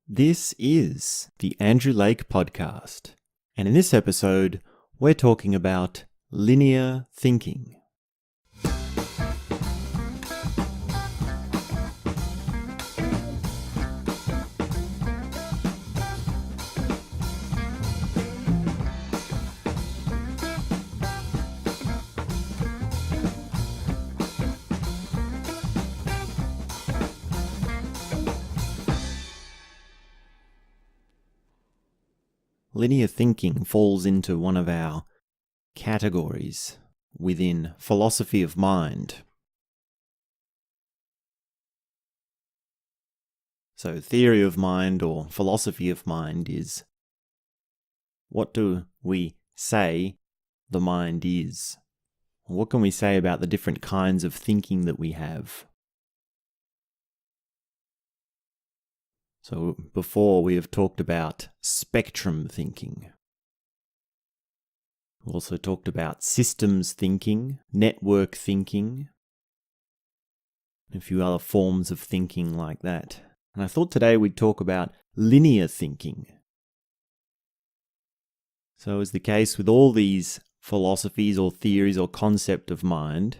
This is the Andrew Lake Podcast, and in this episode, we're talking about linear thinking. Linear thinking falls into one of our categories within philosophy of mind. So theory of mind or philosophy of mind is, what do we say the mind is? What can we say about the different kinds of thinking that we have? So before we have talked about spectrum thinking. We also talked about systems thinking, network thinking, and a few other forms of thinking like that. And I thought today we'd talk about linear thinking. So as the case with all these philosophies or theories or concept of mind,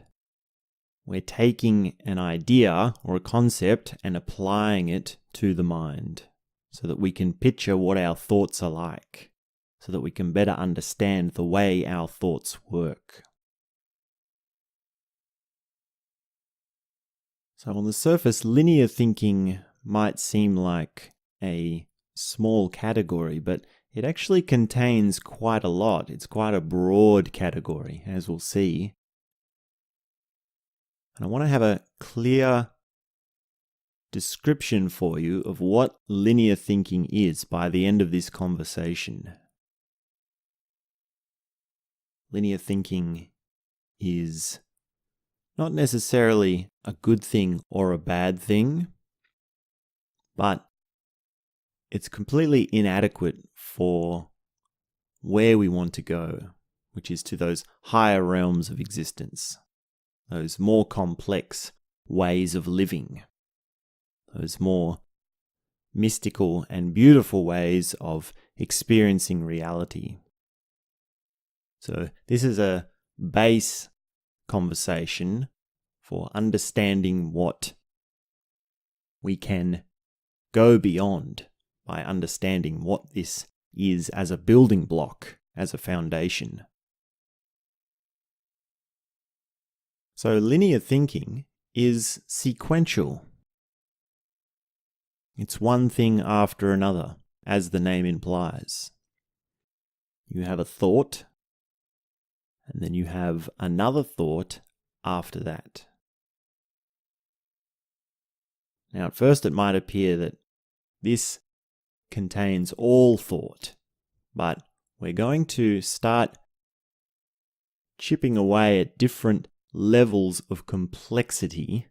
we're taking an idea or a concept and applying it to the mind so that we can picture what our thoughts are like, so that we can better understand the way our thoughts work. So on the surface, linear thinking might seem like a small category, but it actually contains quite a lot. It's quite a broad category, as we'll see. And I want to have a clear description for you of what linear thinking is by the end of this conversation. Linear thinking is not necessarily a good thing or a bad thing, but it's completely inadequate for where we want to go, which is to those higher realms of existence. Those more complex ways of living, those more mystical and beautiful ways of experiencing reality. So this is a base conversation for understanding what we can go beyond by understanding what this is as a building block, as a foundation. So linear thinking is sequential. It's one thing after another, as the name implies. You have a thought, and then you have another thought after that. Now, at first it might appear that this contains all thought, but we're going to start chipping away at different levels of complexity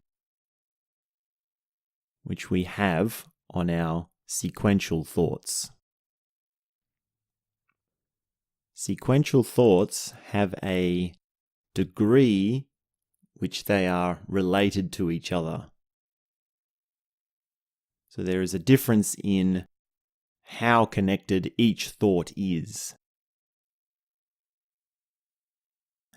which we have on our sequential thoughts. Sequential thoughts have a degree which they are related to each other. So there is a difference in how connected each thought is.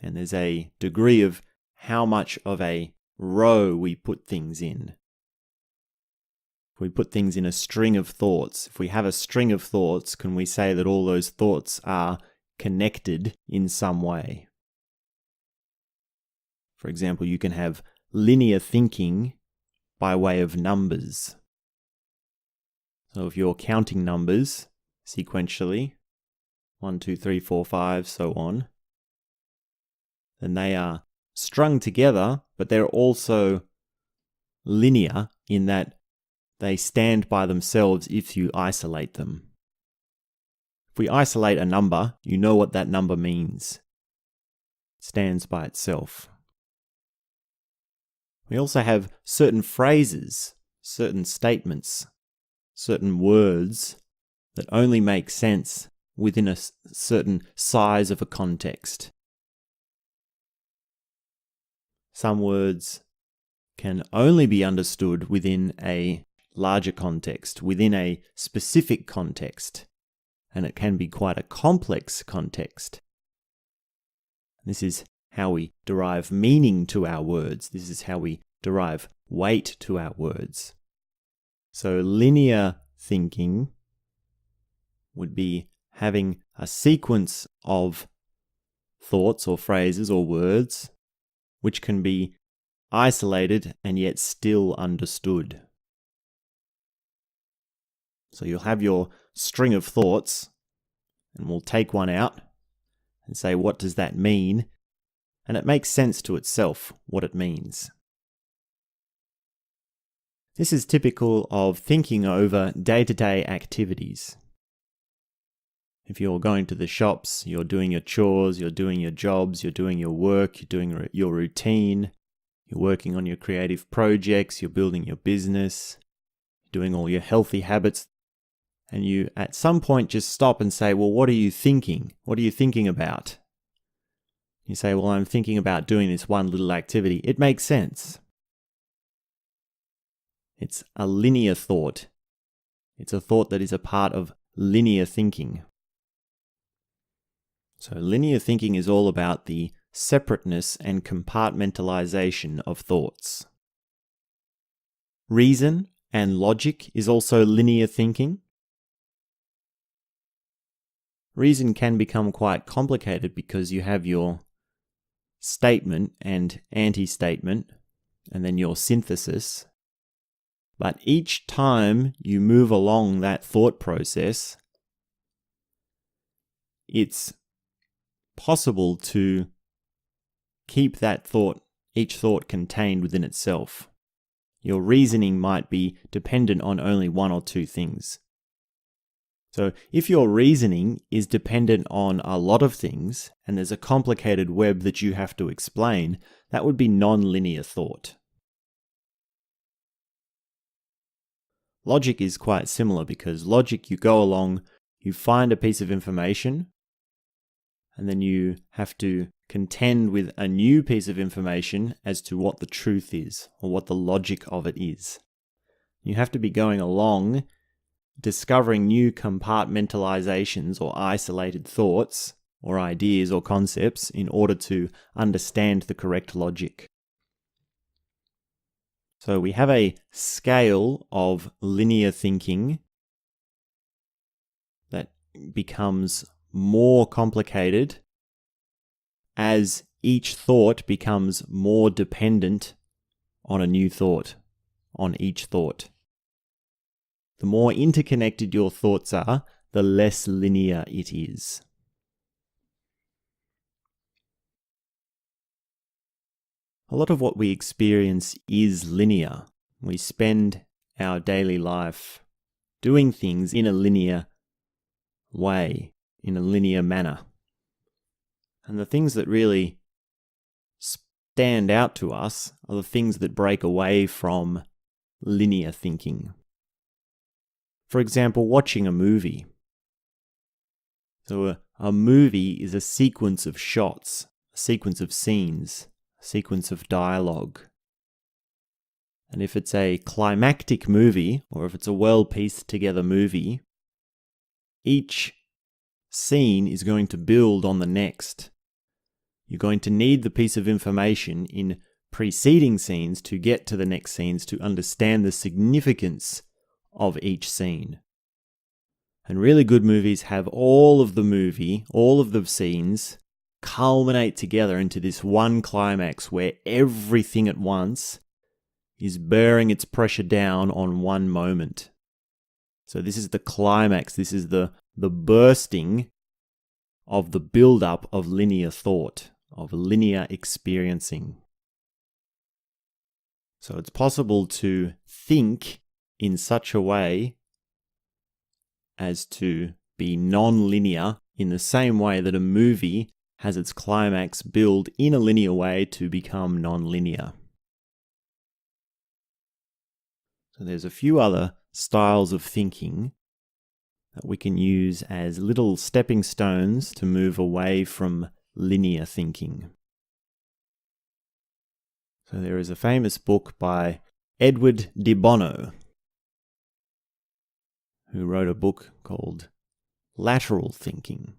And there's a degree of how much of a row we put things in. If we put things in a string of thoughts, if we have a string of thoughts, can we say that all those thoughts are connected in some way? For example, you can have linear thinking by way of numbers. So if you're counting numbers sequentially, 1, 2, 3, 4, 5, so on, then they are strung together, but they're also linear in that they stand by themselves if you isolate them. If we isolate a number, you know what that number means. It stands by itself. We also have certain phrases, certain statements, certain words that only make sense within a certain size of a context. Some words can only be understood within a larger context, within a specific context, and it can be quite a complex context. This is how we derive meaning to our words. This is how we derive weight to our words. So linear thinking would be having a sequence of thoughts or phrases or words which can be isolated and yet still understood. So you'll have your string of thoughts, and we'll take one out and say, what does that mean? And it makes sense to itself what it means. This is typical of thinking over day-to-day activities. If you're going to the shops, you're doing your chores, you're doing your jobs, you're doing your work, you're doing your routine, you're working on your creative projects, you're building your business, you're doing all your healthy habits, and you at some point just stop and say, well, what are you thinking? What are you thinking about? You say, well, I'm thinking about doing this one little activity. It makes sense. It's a linear thought. It's a thought that is a part of linear thinking. So linear thinking is all about the separateness and compartmentalization of thoughts. Reason and logic is also linear thinking. Reason can become quite complicated because you have your statement and anti-statement, and then your synthesis. But each time you move along that thought process, it's possible to keep that thought, each thought contained within itself. Your reasoning might be dependent on only one or two things. So if your reasoning is dependent on a lot of things, and there's a complicated web that you have to explain, that would be non-linear thought. Logic is quite similar because logic, you go along, you find a piece of information, and then you have to contend with a new piece of information as to what the truth is, or what the logic of it is. You have to be going along, discovering new compartmentalizations or isolated thoughts, or ideas or concepts in order to understand the correct logic. So we have a scale of linear thinking that becomes more complicated as each thought becomes more dependent on a new thought, on each thought. The more interconnected your thoughts are, the less linear it is. A lot of what we experience is linear. We spend our daily life doing things in a linear way, in a linear manner. And the things that really stand out to us are the things that break away from linear thinking. For example, watching a movie. So a movie is a sequence of shots, a sequence of scenes, a sequence of dialogue. And if it's a climactic movie, or if it's a well-pieced together movie, each scene is going to build on the next. You're going to need the piece of information in preceding scenes to get to the next scenes to understand the significance of each scene. And really good movies have all of the scenes culminate together into this one climax where everything at once is bearing its pressure down on one moment. So this is the climax, this is the bursting of the build-up of linear thought, of linear experiencing. So it's possible to think in such a way as to be non-linear in the same way that a movie has its climax build in a linear way to become non-linear. So there's a few other styles of thinking that we can use as little stepping stones to move away from linear thinking. So there is a famous book by Edward De Bono. who wrote a book called Lateral Thinking.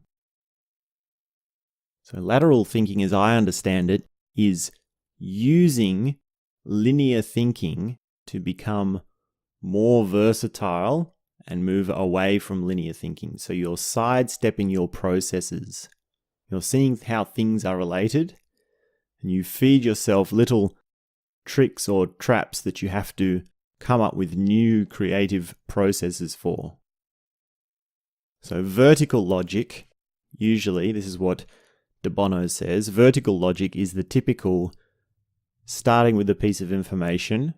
So lateral thinking, as I understand it, is using linear thinking to become more versatile and move away from linear thinking. So you're sidestepping your processes. You're seeing how things are related, and you feed yourself little tricks or traps that you have to come up with new creative processes for. So vertical logic, usually, this is what De Bono says, vertical logic is the typical starting with a piece of information,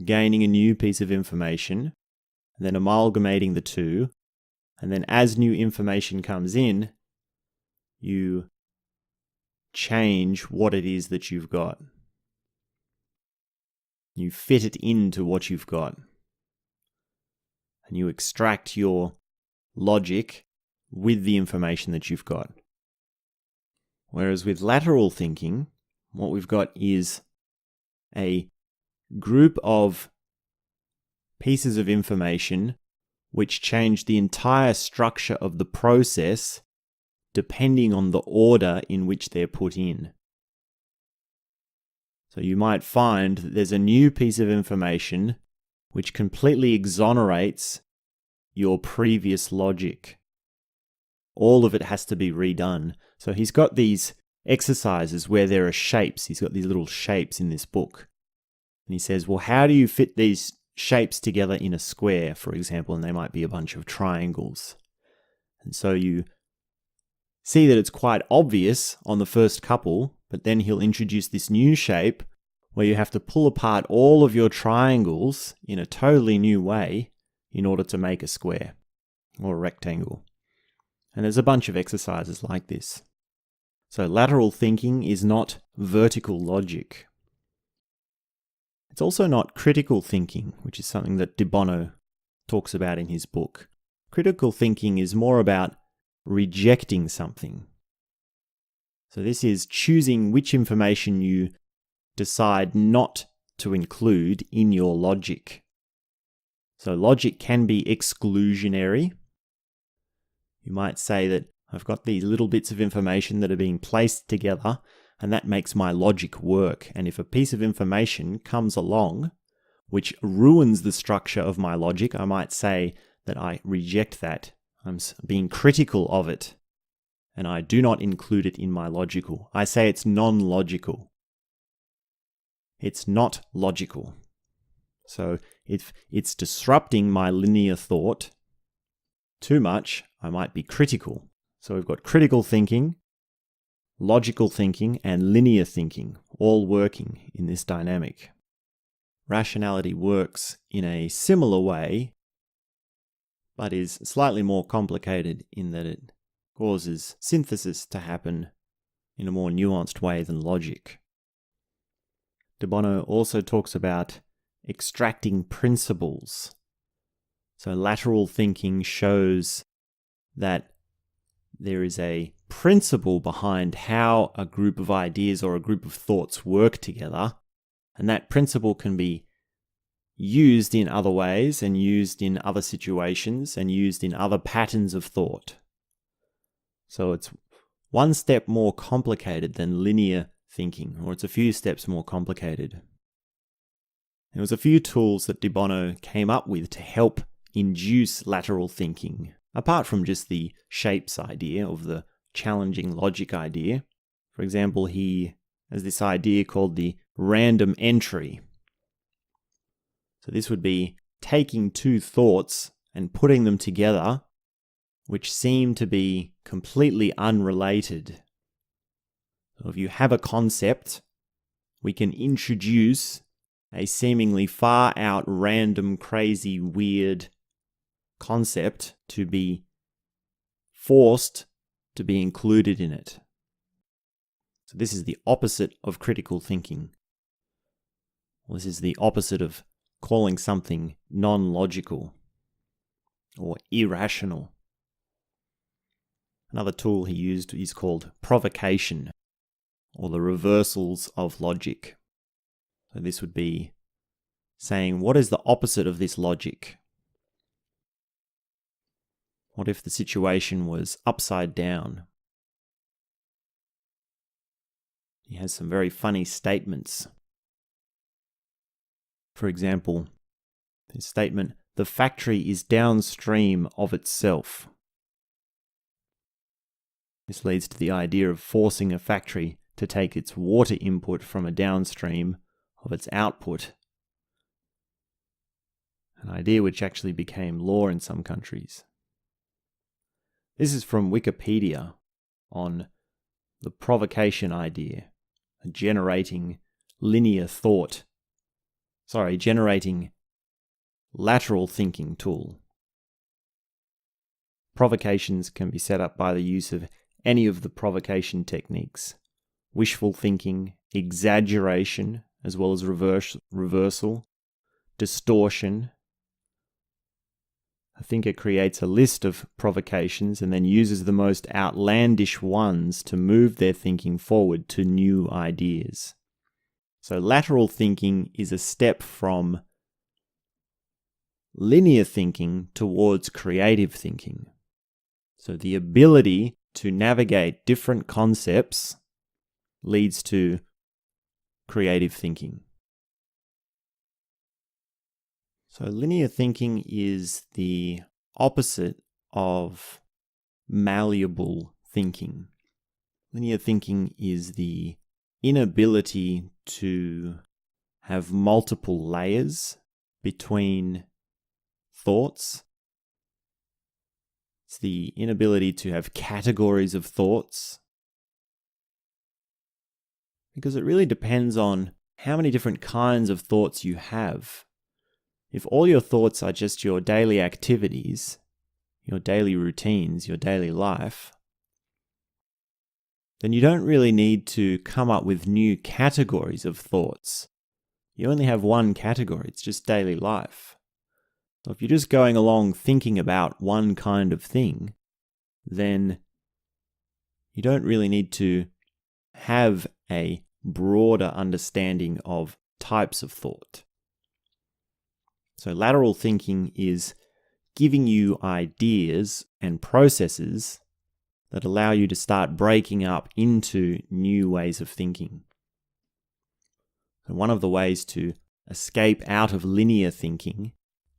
gaining a new piece of information, and then amalgamating the two, and then as new information comes in, you change what it is that you've got. You fit it into what you've got. And you extract your logic with the information that you've got. Whereas with lateral thinking, what we've got is a group of pieces of information which change the entire structure of the process depending on the order in which they're put in. So you might find that there's a new piece of information which completely exonerates your previous logic. All of it has to be redone. So he's got these exercises where there are shapes. He's got these little shapes in this book. And he says, well, how do you fit these shapes together in a square, for example? And they might be a bunch of triangles. And so you see that it's quite obvious on the first couple, but then he'll introduce this new shape where you have to pull apart all of your triangles in a totally new way in order to make a square or a rectangle. And there's a bunch of exercises like this. So lateral thinking is not vertical logic. It's also not critical thinking, which is something that De Bono talks about in his book. Critical thinking is more about rejecting something. So this is choosing which information you decide not to include in your logic. So logic can be exclusionary. You might say that I've got these little bits of information that are being placed together, and that makes my logic work. And if a piece of information comes along which ruins the structure of my logic, I might say that I reject that. I'm being critical of it, and I do not include it in my logical. I say it's non-logical. It's not logical. So if it's disrupting my linear thought too much, I might be critical. So we've got critical thinking, logical thinking, and linear thinking all working in this dynamic. Rationality works in a similar way, but is slightly more complicated in that it causes synthesis to happen in a more nuanced way than logic. De Bono also talks about extracting principles. So lateral thinking shows that there is a principle behind how a group of ideas or a group of thoughts work together, and that principle can be used in other ways and used in other situations and used in other patterns of thought. So it's one step more complicated than linear thinking, or it's a few steps more complicated. There was a few tools that De Bono came up with to help induce lateral thinking, apart from just the shapes idea of the challenging logic idea. For example, he has this idea called the random entry. So this would be taking two thoughts and putting them together, which seem to be completely unrelated. So if you have a concept, we can introduce a seemingly far out, random, crazy, weird concept to be forced to be included in it. So this is the opposite of critical thinking. This is the opposite of calling something non-logical or irrational. Another tool he used is called provocation, or the reversals of logic. So this would be saying, what is the opposite of this logic? What if the situation was upside down? He has some very funny statements. For example, his statement, "The factory is downstream of itself." This leads to the idea of forcing a factory to take its water input from a downstream of its output. An idea which actually became law in some countries. This is from Wikipedia on the provocation idea, generating lateral thinking tool. Provocations can be set up by the use of any of the provocation techniques: wishful thinking, exaggeration, as well as reversal, distortion. A thinker creates a list of provocations and then uses the most outlandish ones to move their thinking forward to new ideas. So lateral thinking is a step from linear thinking towards creative thinking. So the ability to navigate different concepts leads to creative thinking. So linear thinking is the opposite of malleable thinking. Linear thinking is the inability to have multiple layers between thoughts. It's the inability to have categories of thoughts. Because it really depends on how many different kinds of thoughts you have. If all your thoughts are just your daily activities, your daily routines, your daily life, then you don't really need to come up with new categories of thoughts. You only have one category, it's just daily life. So if you're just going along thinking about one kind of thing, then you don't really need to have a broader understanding of types of thought. So lateral thinking is giving you ideas and processes that allow you to start breaking up into new ways of thinking. And one of the ways to escape out of linear thinking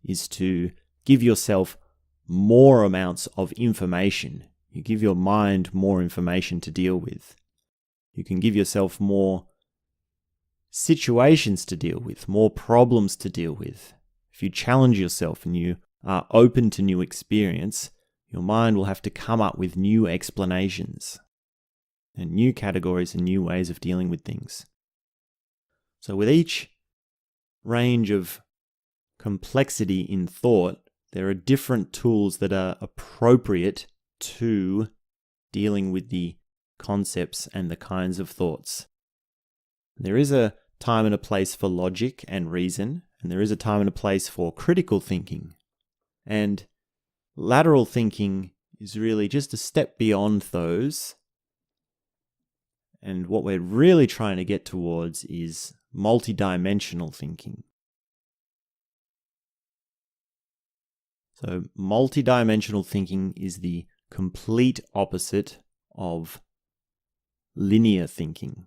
is to give yourself more amounts of information. You give your mind more information to deal with. You can give yourself more situations to deal with, more problems to deal with. If you challenge yourself and you are open to new experience, your mind will have to come up with new explanations and new categories and new ways of dealing with things. So with each range of complexity in thought, there are different tools that are appropriate to dealing with the concepts and the kinds of thoughts. There is a time and a place for logic and reason, and there is a time and a place for critical thinking. And lateral thinking is really just a step beyond those. And what we're really trying to get towards is multidimensional thinking. So multidimensional thinking is the complete opposite of linear thinking.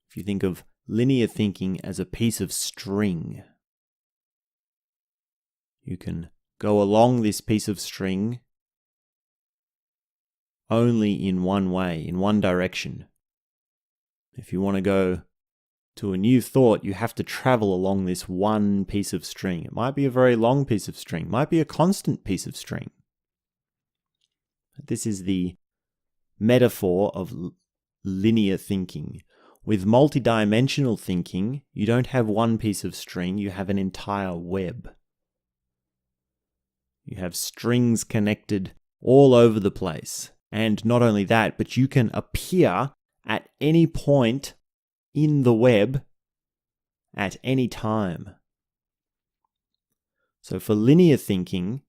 If you think of linear thinking as a piece of string, you can go along this piece of string only in one way, in one direction. If you want to go to a new thought, you have to travel along this one piece of string. It might be a very long piece of string, it might be a constant piece of string. This is the metaphor of linear thinking. With multidimensional thinking, you don't have one piece of string, you have an entire web. You have strings connected all over the place. And not only that, but you can appear at any point in the web at any time. So for linear thinking,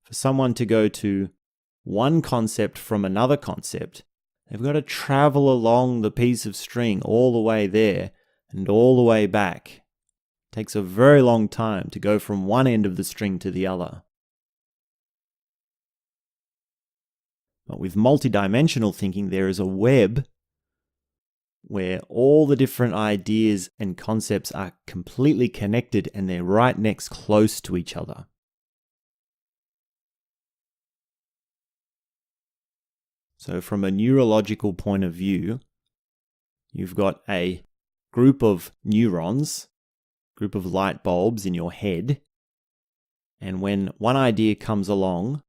for someone to go to one concept from another concept, they've got to travel along the piece of string all the way there and all the way back. It takes a very long time to go from one end of the string to the other. But with multidimensional thinking, there is a web where all the different ideas and concepts are completely connected and they're right next close to each other. So from a neurological point of view, you've got a group of neurons, group of light bulbs in your head, and when one idea comes along,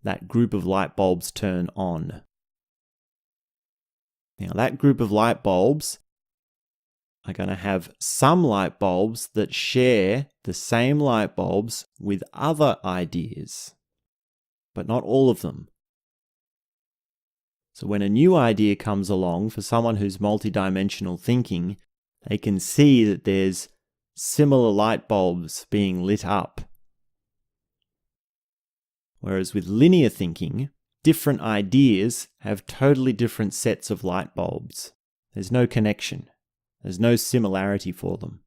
that group of light bulbs turn on. Now, that group of light bulbs are going to have some light bulbs that share the same light bulbs with other ideas, but not all of them. So when a new idea comes along, for someone who's multidimensional thinking, they can see that there's similar light bulbs being lit up. Whereas with linear thinking, different ideas have totally different sets of light bulbs. There's no connection. There's no similarity for them.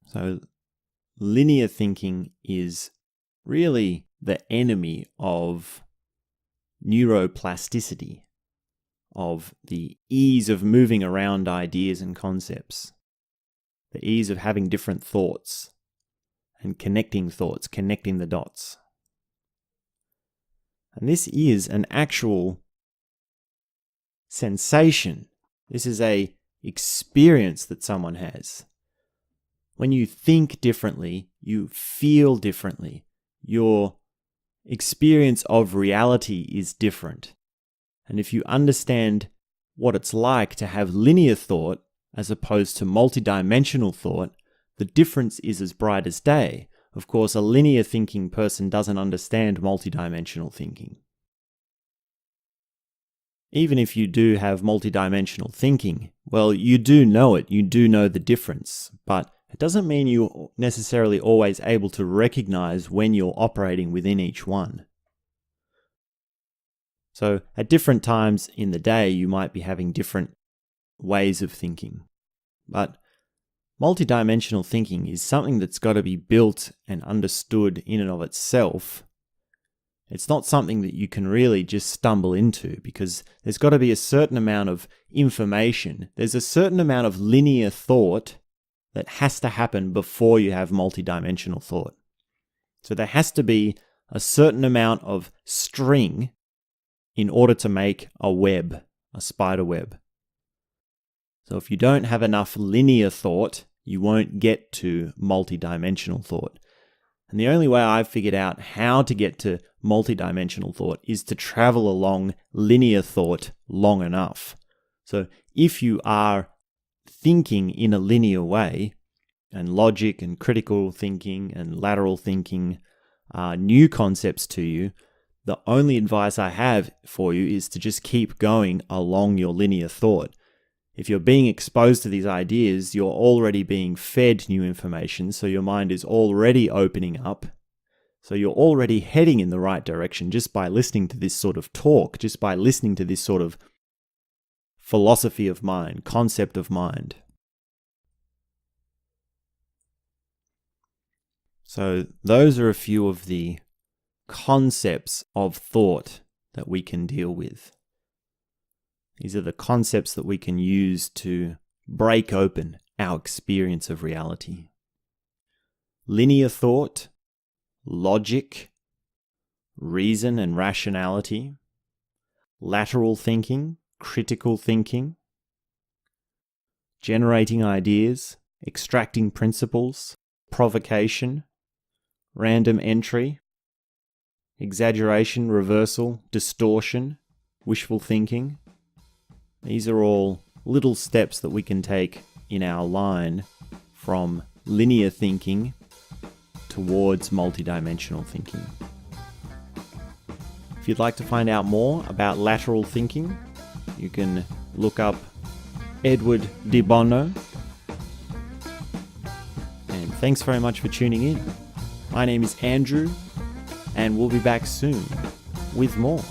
So linear thinking is really the enemy of neuroplasticity, of the ease of moving around ideas and concepts, the ease of having different thoughts and connecting thoughts, connecting the dots. And this is an actual sensation. This is an experience that someone has. When you think differently, you feel differently. Your experience of reality is different. And if you understand what it's like to have linear thought as opposed to multidimensional thought, the difference is as bright as day. Of course, a linear thinking person doesn't understand multidimensional thinking. Even if you do have multidimensional thinking, well, you do know it, you do know the difference, but it doesn't mean you're necessarily always able to recognize when you're operating within each one. So at different times in the day, you might be having different ways of thinking. But multidimensional thinking is something that's got to be built and understood in and of itself. It's not something that you can really just stumble into, because there's got to be a certain amount of information. There's a certain amount of linear thought that has to happen before you have multidimensional thought. So there has to be a certain amount of string in order to make a web, a spider web. So if you don't have enough linear thought, you won't get to multidimensional thought. And the only way I've figured out how to get to multidimensional thought is to travel along linear thought long enough. So if you are thinking in a linear way, and logic and critical thinking and lateral thinking are new concepts to you, the only advice I have for you is to just keep going along your linear thought. If you're being exposed to these ideas, you're already being fed new information, so your mind is already opening up. So you're already heading in the right direction just by listening to this sort of talk, just by listening to this sort of philosophy of mind, concept of mind. So those are a few of the concepts of thought that we can deal with. These are the concepts that we can use to break open our experience of reality. Linear thought, logic, reason and rationality, lateral thinking, critical thinking, generating ideas, extracting principles, provocation, random entry, exaggeration, reversal, distortion, wishful thinking. These are all little steps that we can take in our line from linear thinking towards multidimensional thinking. If you'd like to find out more about lateral thinking, you can look up Edward De Bono. And thanks very much for tuning in. My name is Andrew, and we'll be back soon with more.